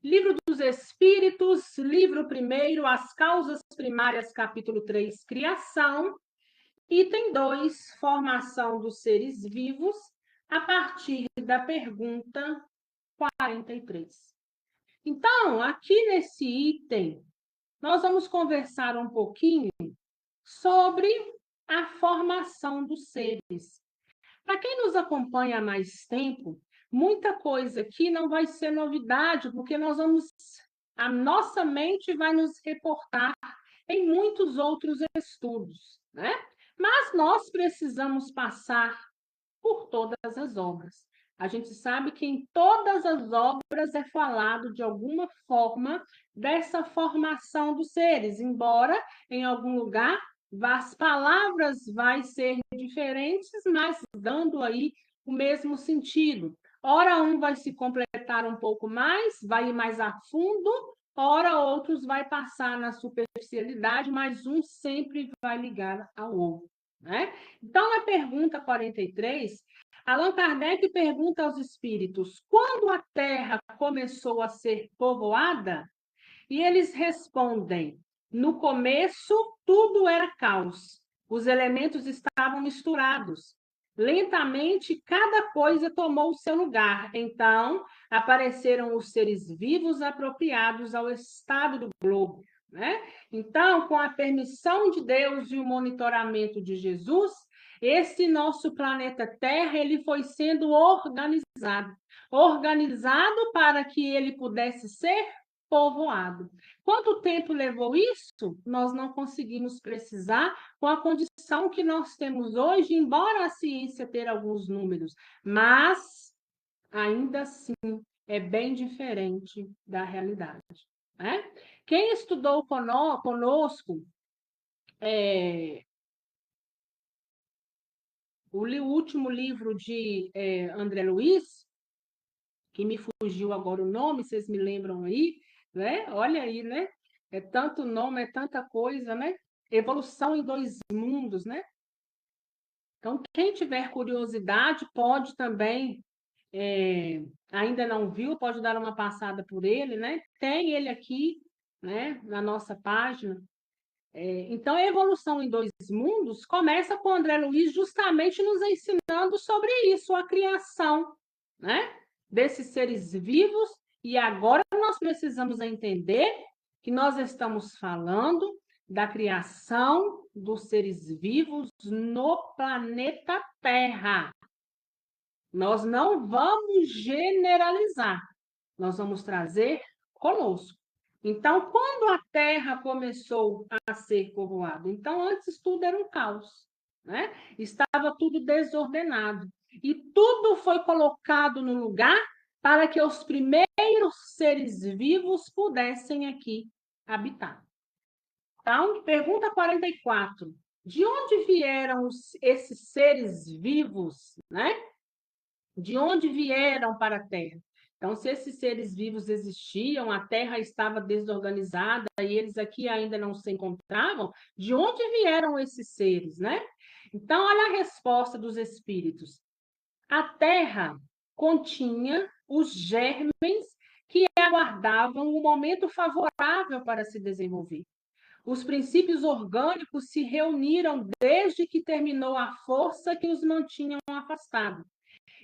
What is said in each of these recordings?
Livro dos Espíritos, livro 1º, As Causas Primárias, capítulo 3, Criação. Item 2, Formação dos Seres Vivos, a partir da pergunta 43. Então, aqui nesse item, nós vamos conversar um pouquinho sobre a formação dos seres. Para quem nos acompanha há mais tempo, muita coisa aqui não vai ser novidade, porque a nossa mente vai nos reportar em muitos outros estudos, né? Mas nós precisamos passar por todas as obras. A gente sabe que em todas as obras é falado de alguma forma dessa formação dos seres, embora em algum lugar as palavras vai ser diferentes, mas dando aí o mesmo sentido. Ora, um vai se completar um pouco mais, vai ir mais a fundo, ora, outros vai passar na superficialidade, mas um sempre vai ligar ao outro, né? Então, na pergunta 43, Allan Kardec pergunta aos espíritos: quando a Terra começou a ser povoada? E eles respondem: no começo, tudo era caos. Os elementos estavam misturados. Lentamente, cada coisa tomou o seu lugar. Então, apareceram os seres vivos apropriados ao estado do globo, né? Então, com a permissão de Deus e o monitoramento de Jesus, esse nosso planeta Terra, ele foi sendo organizado para que ele pudesse ser povoado. Quanto tempo levou isso? Nós não conseguimos precisar com a condição que nós temos hoje, embora a ciência tenha alguns números, mas ainda assim é bem diferente da realidade, né? Quem estudou conosco o último livro de André Luiz, que me fugiu agora o nome, vocês me lembram aí, né? Olha aí, né? É tanto nome, é tanta coisa, né? Evolução em Dois Mundos, né? Então, quem tiver curiosidade pode também, ainda não viu, pode dar uma passada por ele, né? Tem ele aqui, né? Na nossa página. Então, a Evolução em Dois Mundos começa com André Luiz justamente nos ensinando sobre isso, a criação, né? Desses seres vivos, e agora nós precisamos entender que nós estamos falando da criação dos seres vivos no planeta Terra. Nós não vamos generalizar, nós vamos trazer conosco. Então, quando a Terra começou a ser povoada? Então, antes tudo era um caos, né? Estava tudo desordenado. E tudo foi colocado no lugar para que os primeiros seres vivos pudessem aqui habitar. Então, pergunta 44. De onde vieram esses seres vivos, né? De onde vieram para a Terra? Então, se esses seres vivos existiam, a Terra estava desorganizada e eles aqui ainda não se encontravam, de onde vieram esses seres, né? Então, olha a resposta dos espíritos. A Terra continha os germes que aguardavam o momento favorável para se desenvolver. Os princípios orgânicos se reuniram desde que terminou a força que os mantinham afastados.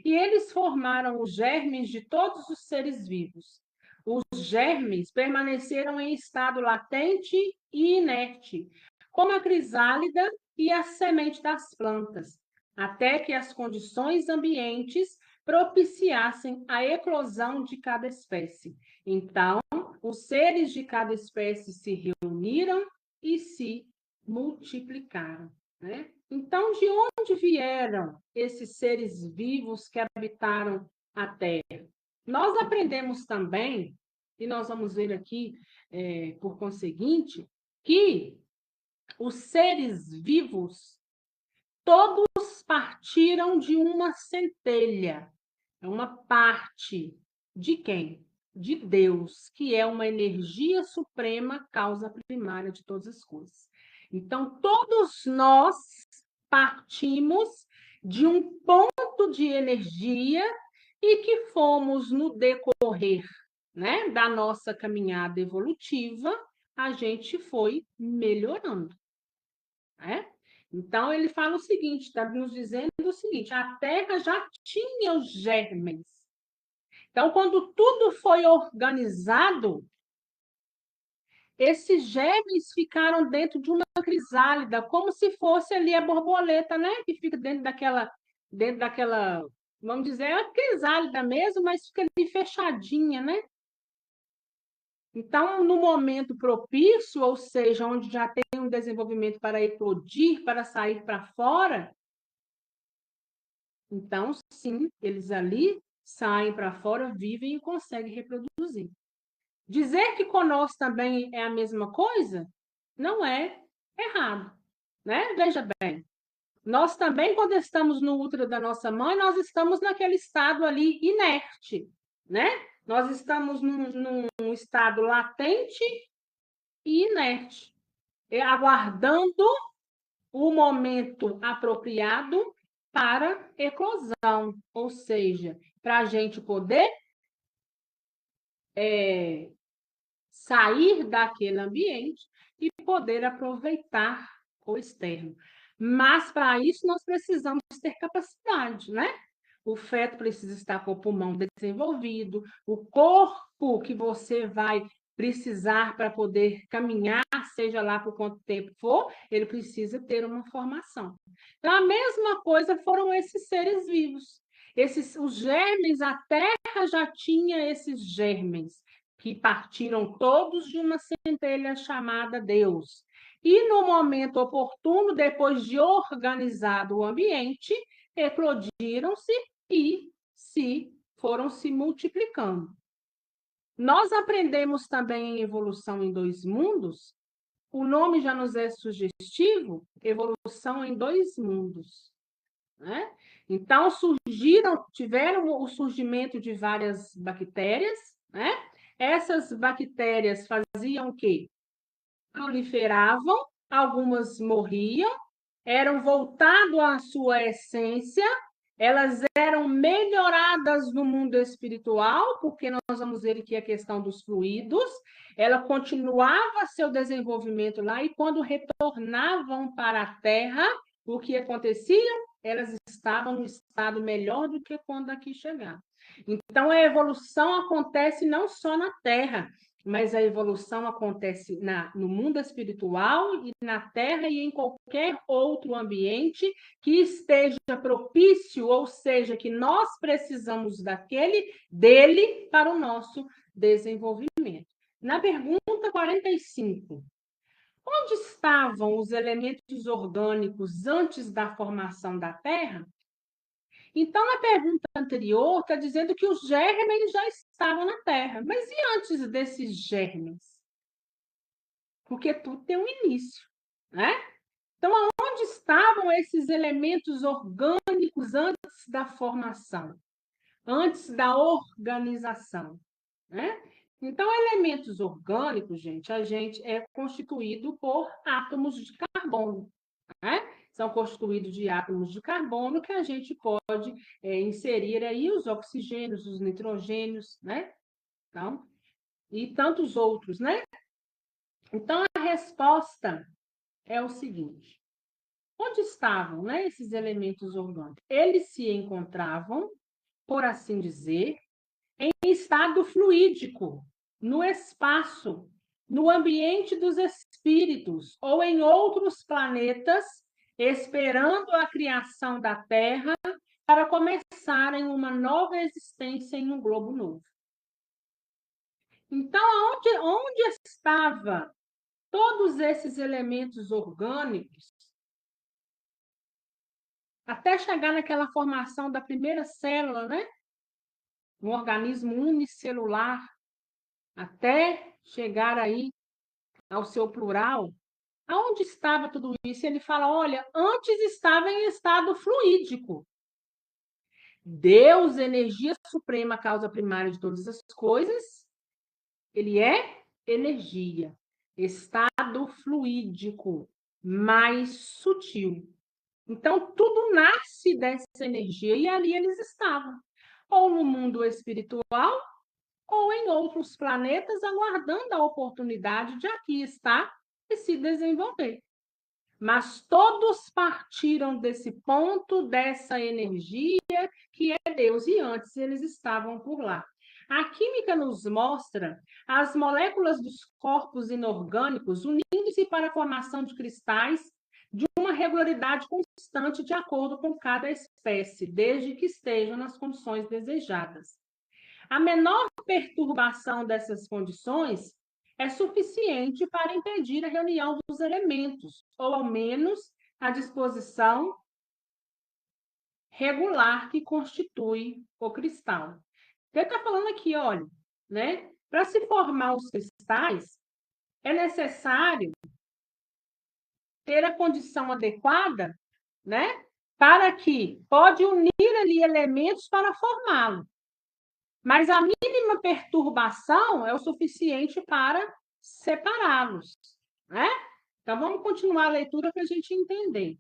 E eles formaram os germes de todos os seres vivos. Os germes permaneceram em estado latente e inerte, como a crisálida e a semente das plantas, até que as condições ambientes propiciassem a eclosão de cada espécie. Então, os seres de cada espécie se reuniram e se multiplicaram, né? Então, de onde vieram esses seres vivos que habitaram a Terra? Nós aprendemos também, e nós vamos ver aqui, por conseguinte, que os seres vivos, todos partiram de uma centelha, é uma parte de quem? De Deus, que é uma energia suprema, causa primária de todas as coisas. Então, todos nós partimos de um ponto de energia e que fomos, no decorrer né, da nossa caminhada evolutiva, a gente foi melhorando, né? Então, ele fala o seguinte, está nos dizendo o seguinte, a Terra já tinha os germes. Então, quando tudo foi organizado, esses germes ficaram dentro de uma crisálida, como se fosse ali a borboleta, né? Que fica dentro daquela, vamos dizer, é a crisálida mesmo, mas fica ali fechadinha, né? Então, no momento propício, ou seja, onde já tem um desenvolvimento para eclodir, para sair para fora, então, sim, eles ali saem para fora, vivem e conseguem reproduzir. Dizer que conosco também é a mesma coisa não é errado, né? Veja bem, nós também, quando estamos no útero da nossa mãe, nós estamos naquele estado ali inerte, né? Nós estamos num estado latente e inerte, aguardando o momento apropriado para eclosão, ou seja, para a gente poder sair daquele ambiente e poder aproveitar o externo. Mas, para isso, nós precisamos ter capacidade, né? O feto precisa estar com o pulmão desenvolvido, o corpo que você vai precisar para poder caminhar, seja lá por quanto tempo for, ele precisa ter uma formação. Então, a mesma coisa foram esses seres vivos. Os germes, a Terra já tinha esses germes, que partiram todos de uma centelha chamada Deus. E no momento oportuno, depois de organizado o ambiente, eclodiram-se e foram se multiplicando. Nós aprendemos também em Evolução em Dois Mundos, o nome já nos é sugestivo, Evolução em Dois Mundos, né? Então, tiveram o surgimento de várias bactérias, né? Essas bactérias faziam o quê? Proliferavam, algumas morriam, eram voltadas à sua essência, elas eram melhoradas no mundo espiritual, porque nós vamos ver aqui a questão dos fluidos, ela continuava seu desenvolvimento lá, e quando retornavam para a Terra, o que acontecia? Elas estavam no estado melhor do que quando aqui chegaram. Então, a evolução acontece não só na Terra, mas a evolução acontece no mundo espiritual e na Terra e em qualquer outro ambiente que esteja propício, ou seja, que nós precisamos dele para o nosso desenvolvimento. Na pergunta 45, onde estavam os elementos orgânicos antes da formação da Terra? Então, na pergunta anterior, está dizendo que os germes já estavam na Terra. Mas e antes desses germes? Porque tudo tem um início, né? Então, aonde estavam esses elementos orgânicos antes da formação? Antes da organização, né? Então, elementos orgânicos, a gente é constituído por átomos de carbono, né? São constituídos de átomos de carbono que a gente pode inserir aí os oxigênios, os nitrogênios, né? Então, e tantos outros, né? Então, a resposta é o seguinte: onde estavam, né, esses elementos orgânicos? Eles se encontravam, por assim dizer, em estado fluídico, no espaço, no ambiente dos espíritos ou em outros planetas, esperando a criação da Terra para começarem uma nova existência em um globo novo. Então, onde estava todos esses elementos orgânicos até chegar naquela formação da primeira célula, né? Um organismo unicelular, até chegar aí ao seu plural. Aonde estava tudo isso? Ele fala, olha, antes estava em estado fluídico. Deus, energia suprema, causa primária de todas as coisas, ele é energia, estado fluídico, mais sutil. Então, tudo nasce dessa energia, e ali eles estavam. Ou no mundo espiritual, ou em outros planetas, aguardando a oportunidade de aqui estar e se desenvolver. Mas todos partiram desse ponto, dessa energia que é Deus, e antes eles estavam por lá. A química nos mostra as moléculas dos corpos inorgânicos unindo-se para a formação de cristais de uma regularidade constante de acordo com cada espécie, desde que estejam nas condições desejadas. A menor perturbação dessas condições é suficiente para impedir a reunião dos elementos, ou ao menos a disposição regular que constitui o cristal. Ele está falando aqui, olha, né? Para se formar os cristais, é necessário ter a condição adequada, né? Para que pode unir ali elementos para formá-lo. Mas a mínima perturbação é o suficiente para separá-los, né? Então, vamos continuar a leitura para a gente entender.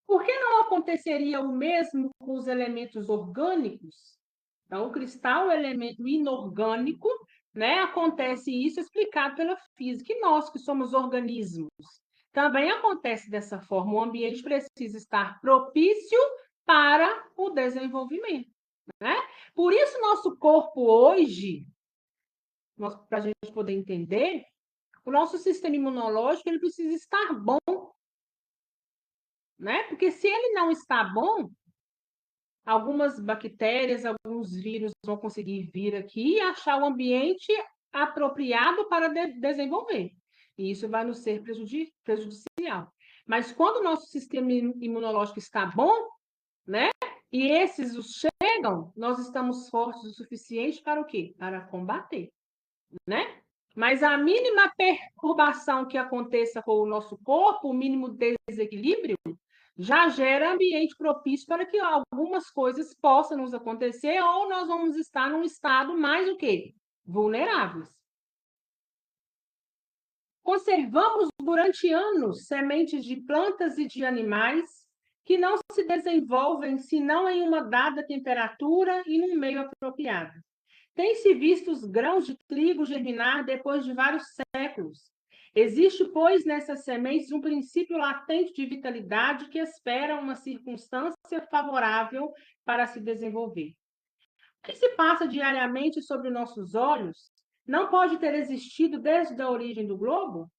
Por que não aconteceria o mesmo com os elementos orgânicos? Então, o cristal é um elemento inorgânico, né? Acontece isso explicado pela física. E nós, que somos organismos, também acontece dessa forma. O ambiente precisa estar propício para o desenvolvimento, né? Por isso, nosso corpo hoje, para a gente poder entender, o nosso sistema imunológico ele precisa estar bom, né? Porque se ele não está bom, algumas bactérias, alguns vírus vão conseguir vir aqui e achar o ambiente apropriado para desenvolver. E isso vai nos ser prejudicial. Mas quando o nosso sistema imunológico está bom, né? E esses os chegam, nós estamos fortes o suficiente para o quê? Para combater, né? Mas a mínima perturbação que aconteça com o nosso corpo, o mínimo desequilíbrio, já gera ambiente propício para que algumas coisas possam nos acontecer ou nós vamos estar num estado mais o quê? Vulneráveis. Conservamos durante anos sementes de plantas e de animais que não se desenvolvem senão em uma dada temperatura e num meio apropriado. Tem-se visto os grãos de trigo germinar depois de vários séculos. Existe, pois, nessas sementes um princípio latente de vitalidade que espera uma circunstância favorável para se desenvolver. O que se passa diariamente sobre nossos olhos não pode ter existido desde a origem do globo?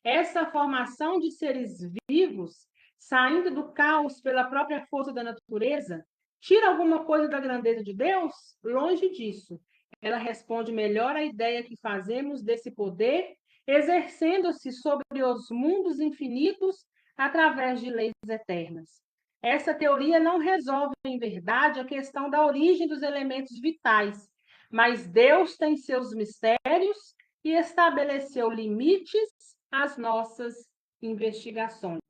Essa formação de seres vivos, saindo do caos pela própria força da natureza, tira alguma coisa da grandeza de Deus? Longe disso. Ela responde melhor à ideia que fazemos desse poder, exercendo-se sobre os mundos infinitos através de leis eternas. Essa teoria não resolve, em verdade, a questão da origem dos elementos vitais, mas Deus tem seus mistérios e estabeleceu limites às nossas investigações.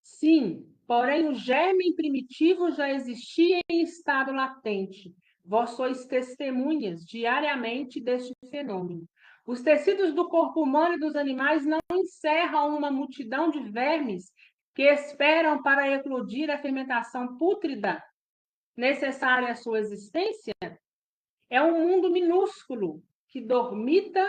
Sim, porém o germe primitivo já existia em estado latente. Vós sois testemunhas diariamente deste fenômeno. Os tecidos do corpo humano e dos animais não encerram uma multidão de vermes que esperam para eclodir a fermentação pútrida necessária à sua existência? É um mundo minúsculo que dormita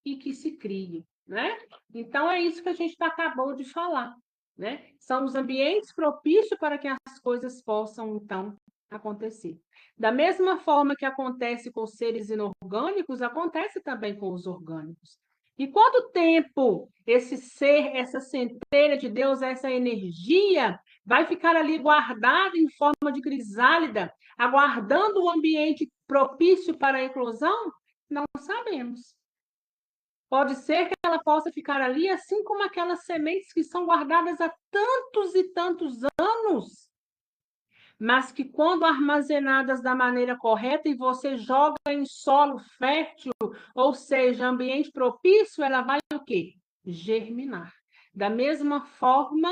e que se cria, né? Então, é isso que a gente acabou de falar, né? São os ambientes propícios para que as coisas possam, então, acontecer. Da mesma forma que acontece com os seres inorgânicos, acontece também com os orgânicos. E quanto tempo esse ser, essa centelha de Deus, essa energia, vai ficar ali guardada em forma de crisálida, aguardando o ambiente propício para a eclosão? Não sabemos. Pode ser que ela possa ficar ali, assim como aquelas sementes que são guardadas há tantos e tantos anos, mas que quando armazenadas da maneira correta e você joga em solo fértil, ou seja, ambiente propício, ela vai o quê? Germinar. Da mesma forma,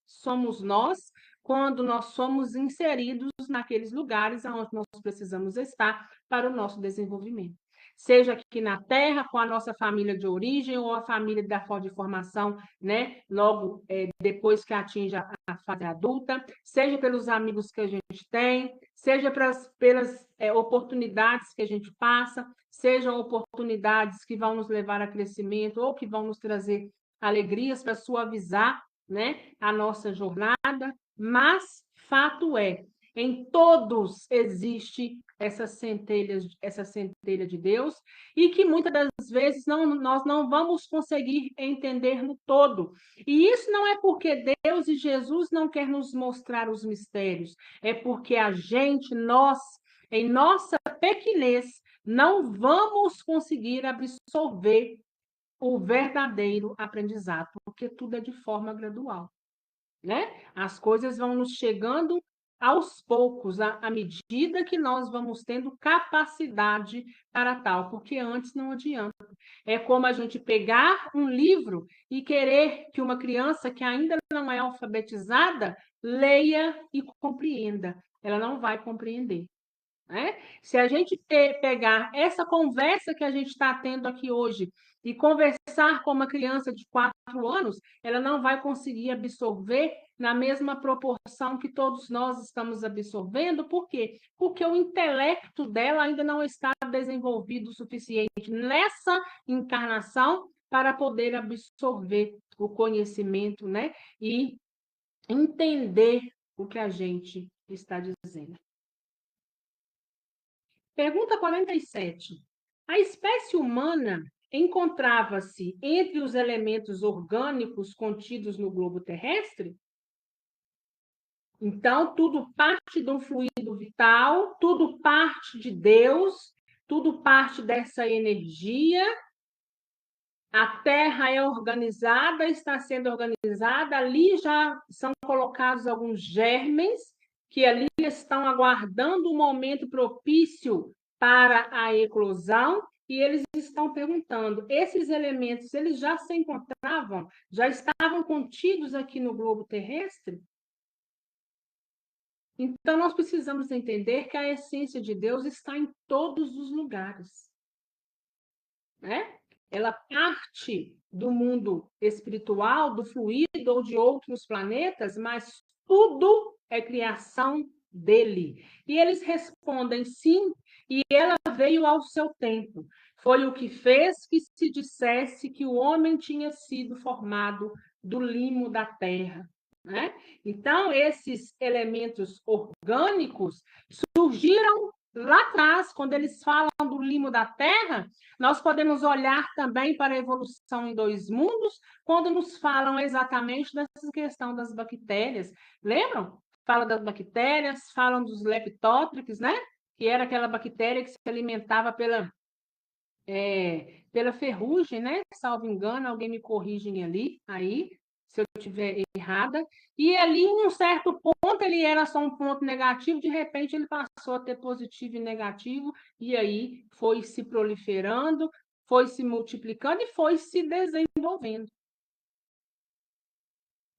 somos nós quando nós somos inseridos naqueles lugares onde nós precisamos estar para o nosso desenvolvimento. Seja aqui na Terra, com a nossa família de origem, ou a família de formação, né? Logo depois que atinge a fase adulta, seja pelos amigos que a gente tem, seja pelas oportunidades que a gente passa, sejam oportunidades que vão nos levar a crescimento ou que vão nos trazer alegrias para suavizar, né, a nossa jornada, mas fato é, em todos existe essa centelha de Deus, e que muitas das vezes nós não vamos conseguir entender no todo. E isso não é porque Deus e Jesus não quer nos mostrar os mistérios, é porque a gente, nós, em nossa pequenez, não vamos conseguir absorver o verdadeiro aprendizado, porque tudo é de forma gradual, né? As coisas vão nos chegando aos poucos, à medida que nós vamos tendo capacidade para tal, porque antes não adianta. É como a gente pegar um livro e querer que uma criança que ainda não é alfabetizada leia e compreenda. Ela não vai compreender. Né? Se a gente pegar essa conversa que a gente está tendo aqui hoje e conversar com uma criança de 4 anos, ela não vai conseguir absorver na mesma proporção que todos nós estamos absorvendo. Por quê? Porque o intelecto dela ainda não está desenvolvido o suficiente nessa encarnação para poder absorver o conhecimento, né? E entender o que a gente está dizendo. Pergunta 47. A espécie humana encontrava-se entre os elementos orgânicos contidos no globo terrestre? Então, tudo parte de um fluido vital, tudo parte de Deus, tudo parte dessa energia. A Terra é organizada, está sendo organizada, ali já são colocados alguns germes que ali estão aguardando um momento propício para a eclosão, e eles estão perguntando, esses elementos, eles já se encontravam, já estavam contidos aqui no globo terrestre? Então, nós precisamos entender que a essência de Deus está em todos os lugares, né? Ela parte do mundo espiritual, do fluido ou de outros planetas, mas tudo é criação dele. E eles respondem sim, e ela veio ao seu tempo. Foi o que fez que se dissesse que o homem tinha sido formado do limo da terra. Né? Então, esses elementos orgânicos surgiram lá atrás, quando eles falam do limo da terra. Nós podemos olhar também para a evolução em 2 mundos, quando nos falam exatamente dessa questão das bactérias. Lembram? Fala das bactérias, falam dos leptótricos, né? Que era aquela bactéria que se alimentava pela ferrugem, né? Salvo engano, alguém me corrigem ali, aí, se eu estiver errada. E ali, em um certo ponto, ele era só um ponto negativo, de repente ele passou a ter positivo e negativo, e aí foi se proliferando, foi se multiplicando e foi se desenvolvendo.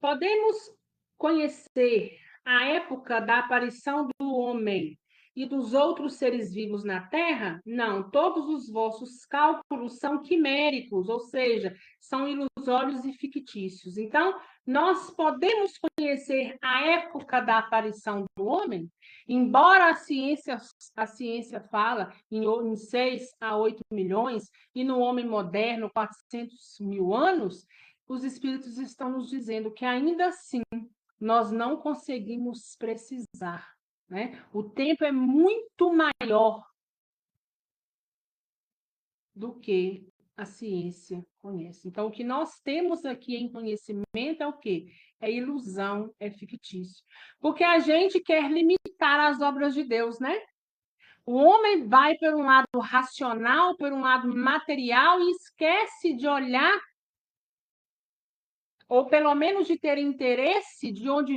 Podemos conhecer a época da aparição do homem e dos outros seres vivos na Terra? Não, todos os vossos cálculos são quiméricos, ou seja, são ilusórios e fictícios. Então, nós podemos conhecer a época da aparição do homem, embora a ciência fala em 6 a 8 milhões, e no homem moderno 400 mil anos, os espíritos estão nos dizendo que ainda assim nós não conseguimos precisar, né? O tempo é muito maior do que a ciência conhece. Então, o que nós temos aqui em conhecimento é o quê? É ilusão, é fictício. Porque a gente quer limitar as obras de Deus, né? O homem vai por um lado racional, por um lado material, e esquece de olhar, ou pelo menos de ter interesse de onde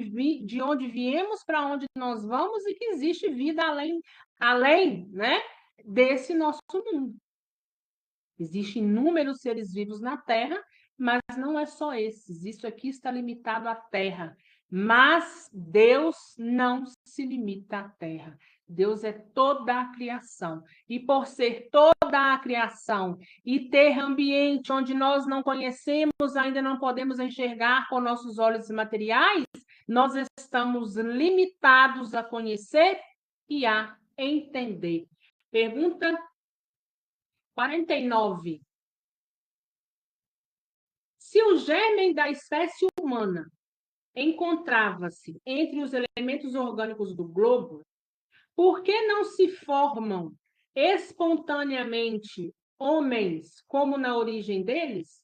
viemos, para onde nós vamos, e que existe vida além, né, desse nosso mundo. Existem inúmeros seres vivos na Terra, mas não é só esses. Isso aqui está limitado à Terra. Mas Deus não se limita à terra. Deus é toda a criação. E por ser toda a criação e ter ambiente onde nós não conhecemos, ainda não podemos enxergar com nossos olhos materiais, nós estamos limitados a conhecer e a entender. Pergunta 49. Se o germe da espécie humana encontrava-se entre os elementos orgânicos do globo, por que não se formam espontaneamente homens como na origem deles?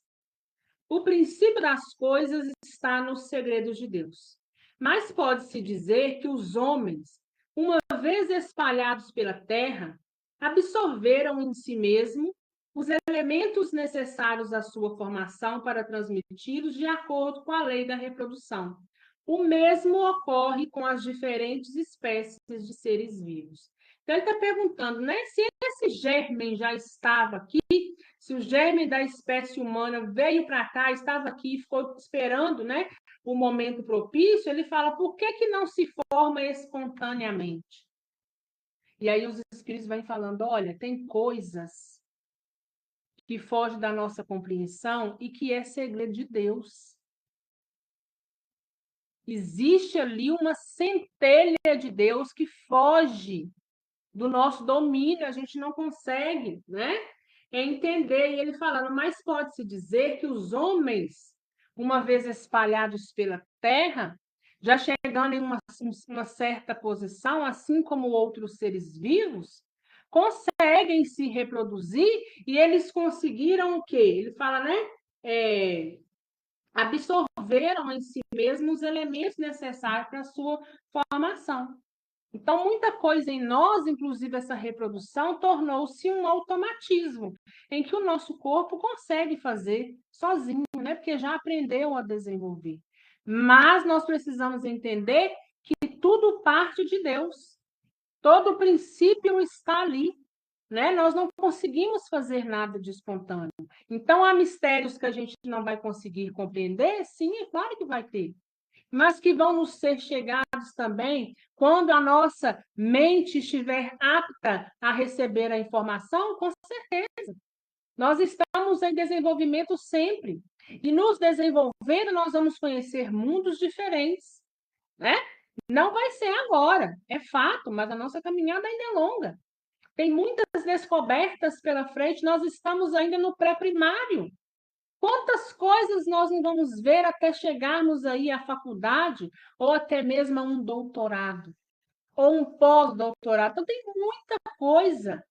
O princípio das coisas está nos segredos de Deus. Mas pode-se dizer que os homens, uma vez espalhados pela terra, absorveram em si mesmo os elementos necessários à sua formação para transmiti-los de acordo com a lei da reprodução. O mesmo ocorre com as diferentes espécies de seres vivos. Então, ele está perguntando, né, se esse germe já estava aqui, se o germe da espécie humana veio para cá, estava aqui, ficou esperando, né, o momento propício, ele fala, por que não se forma espontaneamente? E aí os espíritos vêm falando, olha, tem coisas que fogem da nossa compreensão e que é segredo de Deus. Existe ali uma centelha de Deus que foge do nosso domínio, a gente não consegue, né? Entender. E ele falando, mas pode-se dizer que os homens, uma vez espalhados pela terra, já chegando em uma certa posição, assim como outros seres vivos, conseguem se reproduzir e eles conseguiram o quê? Ele fala, né? Absorveram em si mesmos os elementos necessários para a sua formação. Então, muita coisa em nós, inclusive essa reprodução, tornou-se um automatismo, em que o nosso corpo consegue fazer sozinho, né? Porque já aprendeu a desenvolver. Mas nós precisamos entender que tudo parte de Deus. Todo o princípio está ali, né? Nós não conseguimos fazer nada de espontâneo. Então, há mistérios que a gente não vai conseguir compreender? Sim, é claro que vai ter. Mas que vão nos ser chegados também quando a nossa mente estiver apta a receber a informação, com certeza. Nós estamos em desenvolvimento sempre. E nos desenvolvendo, nós vamos conhecer mundos diferentes, né? Não vai ser agora, é fato, mas a nossa caminhada ainda é longa. Tem muitas descobertas pela frente, nós estamos ainda no pré-primário. Quantas coisas nós não vamos ver até chegarmos aí à faculdade ou até mesmo a um doutorado ou um pós-doutorado. Então, tem muita coisa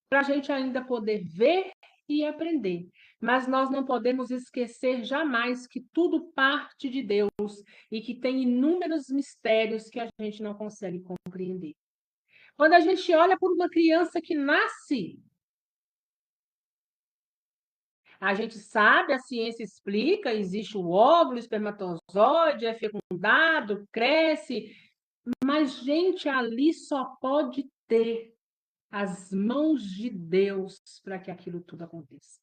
para a gente ainda poder ver e aprender. Mas nós não podemos esquecer jamais que tudo parte de Deus e que tem inúmeros mistérios que a gente não consegue compreender. Quando a gente olha por uma criança que nasce, a gente sabe, a ciência explica, existe o óvulo, o espermatozoide, é fecundado, cresce, mas, gente, ali só pode ter as mãos de Deus para que aquilo tudo aconteça.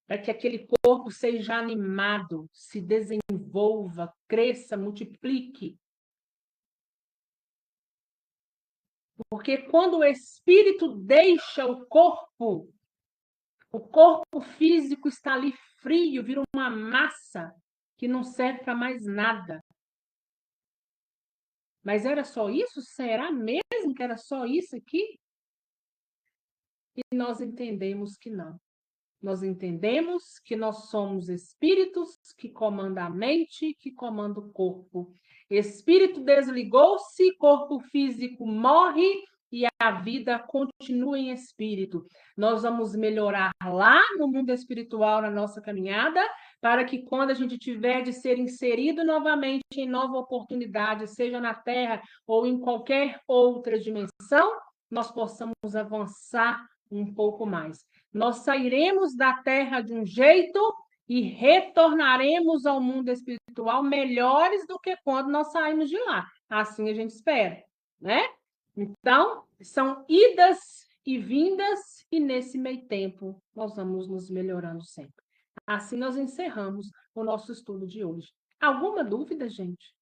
Para que aquele corpo seja animado, se desenvolva, cresça, multiplique. Porque quando o espírito deixa o corpo físico está ali frio, vira uma massa que não serve para mais nada. Mas era só isso? Será mesmo que era só isso aqui? E nós entendemos que não. Nós entendemos que nós somos espíritos que comandam a mente, que comandam o corpo. Espírito desligou-se, corpo físico morre e a vida continua em espírito. Nós vamos melhorar lá no mundo espiritual, na nossa caminhada, para que quando a gente tiver de ser inserido novamente em nova oportunidade, seja na Terra ou em qualquer outra dimensão, nós possamos avançar um pouco mais. Nós sairemos da Terra de um jeito e retornaremos ao mundo espiritual melhores do que quando nós saímos de lá. Assim a gente espera, né? Então, são idas e vindas, e nesse meio tempo nós vamos nos melhorando sempre. Assim nós encerramos o nosso estudo de hoje. Alguma dúvida, gente?